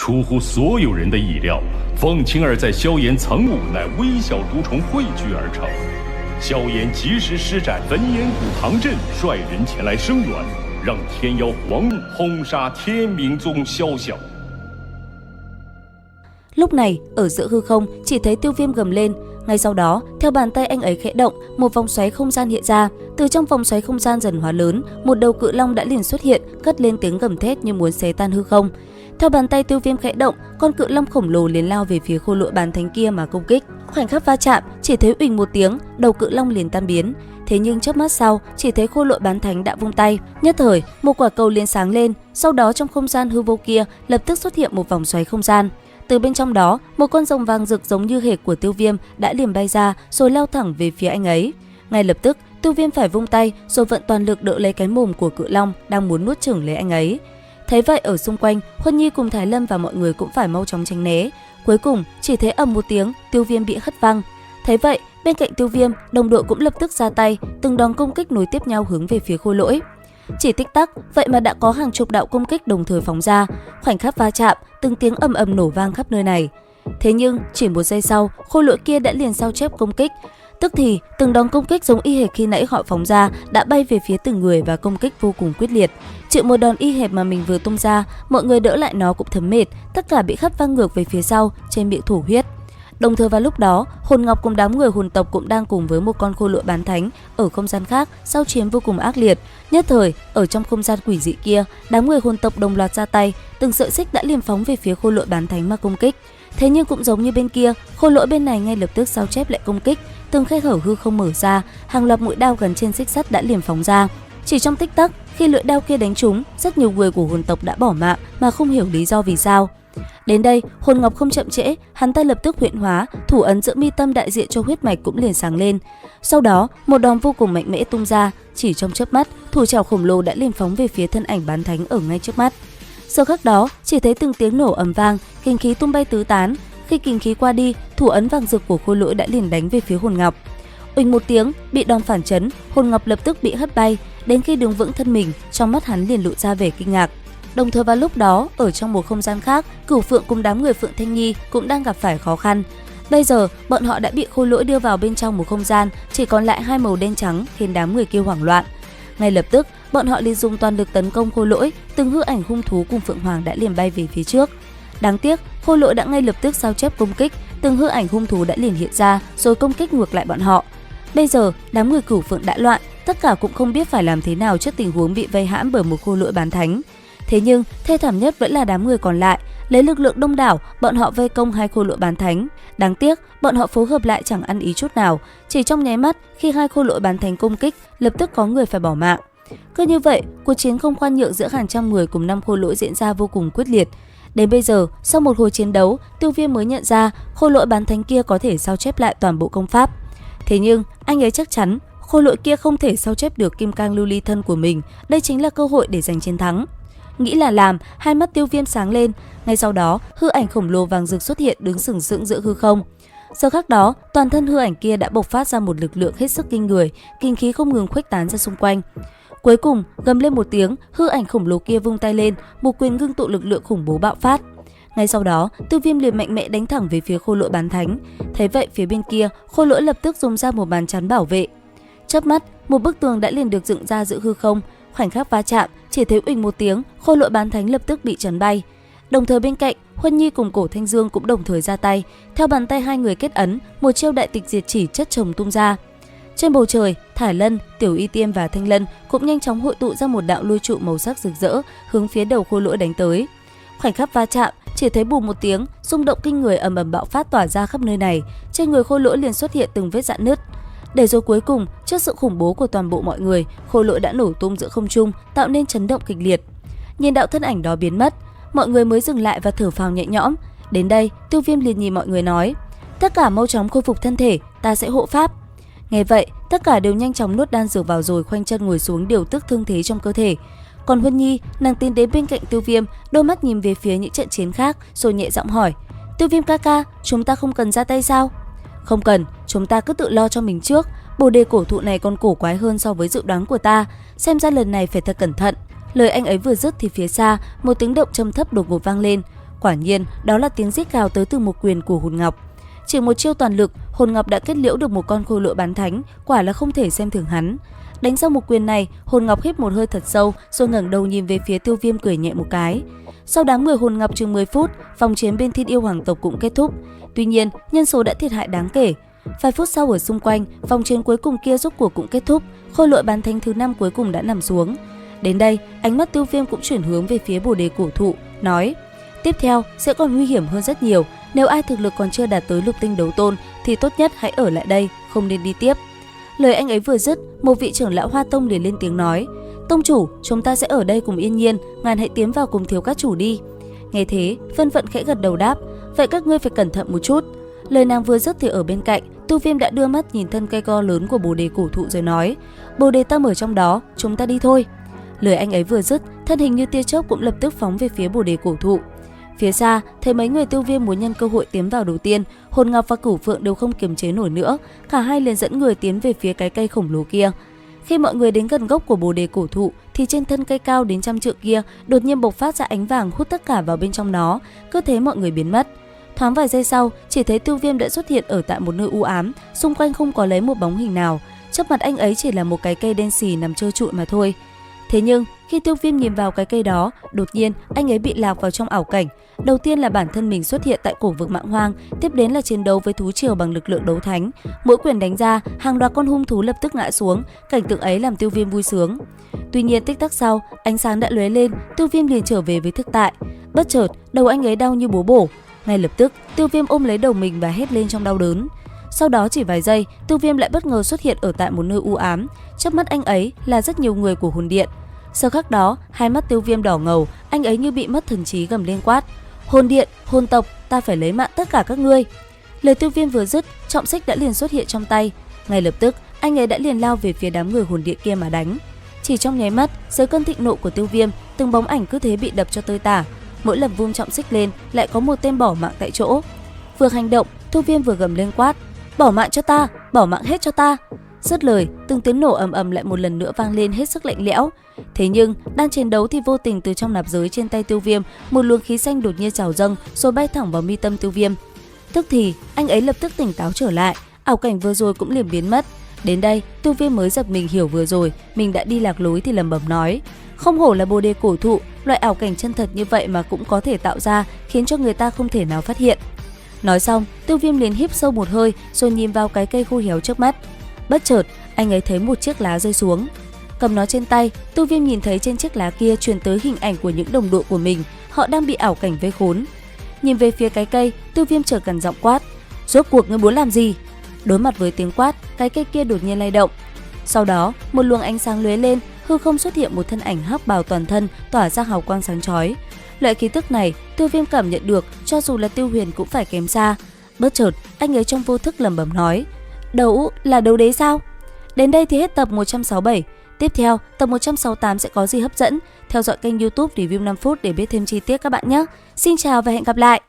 出乎所有人的意料，凤青儿在萧炎曾无奈微小毒虫汇聚而成。萧炎及时施展焚炎谷堂阵，率人前来声援，让天妖皇怒轰杀天明宗萧晓。Lúc này, ở giữa hư không, chỉ thấy Tiêu Viêm gầm lên. Ngay sau đó, theo bàn tay anh ấy khẽ động, một vòng xoáy không gian hiện ra. Từ trong vòng xoáy không gian dần hóa lớn, một đầu cự long đã liền xuất hiện, cất lên tiếng gầm thét như muốn xé tan hư không. Theo bàn tay Tiêu Viêm khẽ động, con cự long khổng lồ liền lao về phía khôi lỗi bán thánh kia mà công kích. Khoảnh khắc va chạm, chỉ thấy uỳnh một tiếng, đầu cự long liền tan biến. Thế nhưng chớp mắt sau, chỉ thấy khôi lỗi bán thánh đã vung tay. Nhất thời, một quả cầu liền sáng lên, sau đó trong không gian hư vô kia lập tức xuất hiện một vòng xoáy không gian. Từ bên trong đó, một con rồng vàng rực giống như hệt của Tiêu Viêm đã liền bay ra rồi lao thẳng về phía anh ấy. Ngay lập tức, Tiêu Viêm phải vung tay rồi vận toàn lực đỡ lấy cái mồm của cự long đang muốn nuốt chửng lấy anh ấy. Thấy vậy, ở xung quanh, Huân Nhi cùng Thái Lâm và mọi người cũng phải mau chóng tránh né. Cuối cùng, chỉ thấy ầm một tiếng, Tiêu Viêm bị hất văng. Thấy vậy, bên cạnh Tiêu Viêm, đồng đội cũng lập tức ra tay, từng đòn công kích nối tiếp nhau hướng về phía khôi lỗi. Chỉ tích tắc, vậy mà đã có hàng chục đạo công kích đồng thời phóng ra. Khoảnh khắc va chạm, từng tiếng ầm ầm nổ vang khắp nơi này. Thế nhưng, chỉ một giây sau, khôi lỗi kia đã liền sao chép công kích. Tức thì, từng đòn công kích giống y hệt khi nãy họ phóng ra đã bay về phía từng người và công kích vô cùng quyết liệt. Chịu một đòn y hệt mà mình vừa tung ra, mọi người đỡ lại nó cũng thấm mệt, tất cả bị hất văng ngược về phía sau, trên miệng thổ huyết. Đồng thời vào lúc đó, Hồn Ngọc cùng đám người hồn tộc cũng đang cùng với một con khôi lỗi bán thánh ở không gian khác giao chiến vô cùng ác liệt. Nhất thời, ở trong không gian quỷ dị kia, đám người hồn tộc đồng loạt ra tay, từng sợi xích đã liền phóng về phía khôi lỗi bán thánh mà công kích. Thế nhưng cũng giống như bên kia, khôi lỗi bên này ngay lập tức sao chép lại công kích, từng khe hở hư không mở ra, hàng loạt mũi đao gần trên xích sắt đã liền phóng ra. Chỉ trong tích tắc, khi lưỡi đao kia đánh trúng, rất nhiều người của hồn tộc đã bỏ mạng mà không hiểu lý do vì sao. Đến đây, Hồn Ngọc không chậm trễ, hắn ta lập tức huyễn hóa, thủ ấn giữa mi tâm đại diện cho huyết mạch cũng liền sáng lên. Sau đó, một đòn vô cùng mạnh mẽ tung ra, chỉ trong chớp mắt, thủ trảo khổng lồ đã liền phóng về phía thân ảnh bán thánh ở ngay trước mắt. Sau khắc đó, chỉ thấy từng tiếng nổ ầm vang, kinh khí tung bay tứ tán. Khi kinh khí qua đi, thủ ấn vàng rực của khôi lỗi đã liền đánh về phía Hồn Ngọc. Uỳnh một tiếng, bị đòn phản chấn, Hồn Ngọc lập tức bị hất bay. Đến khi đứng vững thân mình, trong mắt hắn liền lộ ra vẻ kinh ngạc. Đồng thời vào lúc đó, ở trong một không gian khác, Cửu Phượng cùng đám người Phượng Thanh Nhi cũng đang gặp phải khó khăn. Bây giờ, bọn họ đã bị khôi lỗi đưa vào bên trong một không gian, chỉ còn lại hai màu đen trắng khiến đám người kia hoảng loạn. Ngay lập tức, bọn họ liền dùng toàn lực tấn công khôi lỗi, từng hư ảnh hung thú cùng Phượng Hoàng đã liền bay về phía trước. Đáng tiếc, khôi lỗi đã ngay lập tức sao chép công kích, từng hư ảnh hung thú đã liền hiện ra rồi công kích ngược lại bọn họ. Bây giờ, đám người Cửu Phượng đã loạn, tất cả cũng không biết phải làm thế nào trước tình huống bị vây hãm bởi một khôi lỗi bán thánh. Thế nhưng, thê thảm nhất vẫn là đám người còn lại, lấy lực lượng đông đảo, bọn họ vây công hai khôi lỗi bán thánh. Đáng tiếc, bọn họ phối hợp lại chẳng ăn ý chút nào, chỉ trong nháy mắt khi hai khôi lỗi bán thánh công kích, lập tức có người phải bỏ mạng. Cứ như vậy, cuộc chiến không khoan nhượng giữa hàng trăm người cùng 5 khôi lỗi diễn ra vô cùng quyết liệt. Đến bây giờ, sau một hồi chiến đấu, Tiêu Viêm mới nhận ra khôi lỗi bán thánh kia có thể sao chép lại toàn bộ công pháp. Thế nhưng, anh ấy chắc chắn khôi lỗi kia không thể sao chép được kim cang lưu ly thân của mình, đây chính là cơ hội để giành chiến thắng. Nghĩ là làm, hai mắt Tiêu Viêm sáng lên, ngay sau đó, hư ảnh khổng lồ vàng rực xuất hiện đứng sừng sững giữa hư không. Giờ khắc đó, toàn thân hư ảnh kia đã bộc phát ra một lực lượng hết sức kinh người, kinh khí không ngừng khuếch tán ra xung quanh. Cuối cùng, gầm lên một tiếng, hư ảnh khổng lồ kia vung tay lên, một quyền ngưng tụ lực lượng khủng bố bạo phát. Ngay sau đó, Tiêu Viêm liền mạnh mẽ đánh thẳng về phía khôi lỗi bán thánh. Thấy vậy, phía bên kia, khôi lỗi lập tức dùng ra một bàn chắn bảo vệ. Chớp mắt, một bức tường đã liền được dựng ra giữa hư không. Khoảnh khắc va chạm, chỉ thấy uỳnh một tiếng, khôi lỗi bán thánh lập tức bị chấn bay. Đồng thời bên cạnh, Huân Nhi cùng Cổ Thanh Dương cũng đồng thời ra tay. Theo bàn tay hai người kết ấn, một chiêu đại tịch diệt chỉ chất chồng tung ra. Trên bầu trời, Thải Lân, Tiểu Y Tiêm và Thanh Lân cũng nhanh chóng hội tụ ra một đạo lôi trụ màu sắc rực rỡ, hướng phía đầu khôi lỗi đánh tới. Khoảnh khắc va chạm, chỉ thấy bùm một tiếng, rung động kinh người ầm ầm bạo phát tỏa ra khắp nơi này. Trên người khôi lỗi liền xuất hiện từng vết rạn nứt. Để rồi cuối cùng, trước sự khủng bố của toàn bộ mọi người, khôi lỗi đã nổ tung giữa không trung, tạo nên chấn động kịch liệt. Nhìn đạo thân ảnh đó biến mất, mọi người mới dừng lại và thở phào nhẹ nhõm. Đến đây, Tiêu Viêm liền nhìn mọi người nói: "Tất cả mau chóng khôi phục thân thể, ta sẽ hộ pháp." Nghe vậy, tất cả đều nhanh chóng nuốt đan dược vào rồi khoanh chân ngồi xuống điều tức thương thế trong cơ thể. Còn Huân Nhi, nàng tiến đến bên cạnh Tiêu Viêm, đôi mắt nhìn về phía những trận chiến khác, rồi nhẹ giọng hỏi: "Tiêu Viêm ca ca, chúng ta không cần ra tay sao?" "Không cần, chúng ta cứ tự lo cho mình trước. Bồ đề cổ thụ này còn cổ quái hơn so với dự đoán của ta, xem ra lần này phải thật cẩn thận." Lời anh ấy vừa dứt thì phía xa, một tiếng động trầm thấp đột ngột vang lên. Quả nhiên, đó là tiếng rít gào tới từ một quyền của Hồn Ngọc. Chỉ một chiêu toàn lực, Hồn Ngọc đã kết liễu được một con khôi lỗi bán thánh, quả là không thể xem thường hắn. Đánh xong một quyền này, Hồn Ngọc hít một hơi thật sâu rồi ngẩng đầu nhìn về phía Tiêu Viêm cười nhẹ một cái. Sau đám người Hồn Ngọc chừng 10 phút, vòng chiến bên Thiên Yêu Hoàng tộc cũng kết thúc. Tuy nhiên, nhân số đã thiệt hại đáng kể. Vài phút sau ở xung quanh, vòng chiến cuối cùng kia rốt cuộc cũng kết thúc, khôi lỗi bán thánh thứ 5 cuối cùng đã nằm xuống. Đến đây, ánh mắt Tiêu Viêm cũng chuyển hướng về phía bồ đề cổ thụ, nói: tiếp theo sẽ còn nguy hiểm hơn rất nhiều, nếu ai thực lực còn chưa đạt tới lục tinh đấu tôn thì tốt nhất hãy ở lại đây, không nên đi tiếp. Lời anh ấy vừa dứt, một vị trưởng lão Hoa Tông liền lên tiếng nói: tông chủ, chúng ta sẽ ở đây cùng Yên Nhiên, ngài hãy tiến vào cùng thiếu các chủ đi. Nghe thế, Vân Vận khẽ gật đầu đáp: vậy các ngươi phải cẩn thận một chút. Lời nàng vừa dứt thì ở bên cạnh, Tiêu Viêm đã đưa mắt nhìn thân cây co lớn của bồ đề cổ thụ rồi nói: bồ đề tâm ở trong đó, chúng ta đi thôi. Lời anh ấy vừa dứt, thân hình như tia chớp cũng lập tức phóng về phía bồ đề cổ thụ. Phía xa, thấy mấy người Tiêu Viêm muốn nhân cơ hội tiến vào đầu tiên, Hồn Ngọc và Cửu Phượng đều không kiềm chế nổi nữa, cả hai liền dẫn người tiến về phía cái cây khổng lồ kia. Khi mọi người đến gần gốc của bồ đề cổ thụ thì trên thân cây cao đến 100 trượng kia đột nhiên bộc phát ra ánh vàng hút tất cả vào bên trong nó, cứ thế mọi người biến mất. Thoáng vài giây sau, chỉ thấy Tiêu Viêm đã xuất hiện ở tại một nơi u ám, xung quanh không có lấy một bóng hình nào, trước mặt anh ấy chỉ là một cái cây đen xì nằm trơ trụi mà thôi. Thế nhưng khi Tiêu Viêm nhìn vào cái cây đó, đột nhiên anh ấy bị lạc vào trong ảo cảnh. Đầu tiên là bản thân mình xuất hiện tại cổ vực Mãng Hoang, tiếp đến là chiến đấu với thú triều bằng lực lượng đấu thánh. Mỗi quyền đánh ra, hàng loạt con hung thú lập tức ngã xuống, cảnh tượng ấy làm Tiêu Viêm vui sướng. Tuy nhiên tích tắc sau, ánh sáng đã lóe lên, Tiêu Viêm liền trở về với thực tại. Bất chợt, đầu anh ấy đau như búa bổ. Ngay lập tức, Tiêu Viêm ôm lấy đầu mình và hét lên trong đau đớn. Sau đó chỉ vài giây, Tiêu Viêm lại bất ngờ xuất hiện ở tại một nơi u ám. Trước mắt anh ấy là rất nhiều người của hồn điện. Sau khắc đó, hai mắt Tiêu Viêm đỏ ngầu, anh ấy như bị mất thần trí gầm lên quát: hồn điện, hồn tộc, ta phải lấy mạng tất cả các ngươi. Lời Tiêu Viêm vừa dứt, trọng xích đã liền xuất hiện trong tay. Ngay lập tức, anh ấy đã liền lao về phía đám người hồn điện kia mà đánh. Chỉ trong nháy mắt, dưới cơn thịnh nộ của Tiêu Viêm, từng bóng ảnh cứ thế bị đập cho tơi tả. Mỗi lần vung trọng xích lên, lại có một tên bỏ mạng tại chỗ. Vừa hành động, Tiêu Viêm vừa gầm lên quát: bỏ mạng cho ta, bỏ mạng hết cho ta. Dứt lời, từng tiếng nổ ầm ầm lại một lần nữa vang lên hết sức lạnh lẽo. Thế nhưng, đang chiến đấu thì vô tình từ trong nạp giới trên tay Tiêu Viêm, một luồng khí xanh đột nhiên trào dâng rồi bay thẳng vào mi tâm Tiêu Viêm. Tức thì, anh ấy lập tức tỉnh táo trở lại, ảo cảnh vừa rồi cũng liền biến mất. Đến đây, Tiêu Viêm mới giật mình hiểu vừa rồi mình đã đi lạc lối thì lẩm bẩm nói: không hổ là bồ đề cổ thụ, loại ảo cảnh chân thật như vậy mà cũng có thể tạo ra, khiến cho người ta không thể nào phát hiện. Nói xong, Tiêu Viêm liền hít sâu một hơi rồi nhìn vào cái cây khô héo trước mắt. Bất chợt, anh ấy thấy một chiếc lá rơi xuống. Cầm nó trên tay, Tiêu Viêm nhìn thấy trên chiếc lá kia truyền tới hình ảnh của những đồng đội của mình, họ đang bị ảo cảnh vây khốn. Nhìn về phía cái cây, Tiêu Viêm chợt gần giọng quát: rốt cuộc ngươi muốn làm gì? Đối mặt với tiếng quát, cái cây kia đột nhiên lay động. Sau đó, một luồng ánh sáng lóe lên, hư không xuất hiện một thân ảnh hắc bào toàn thân, tỏa ra hào quang sáng chói. Loại khí tức này, Tiêu Viêm cảm nhận được, cho dù là Tiêu Huyền cũng phải kém xa. Bất chợt, anh ấy trong vô thức lẩm bẩm nói: đấu là đấu đế sao? Đến đây thì hết tập 167. Tiếp theo, tập 168 sẽ có gì hấp dẫn? Theo dõi kênh YouTube Review 5 phút để biết thêm chi tiết các bạn nhé. Xin chào và hẹn gặp lại!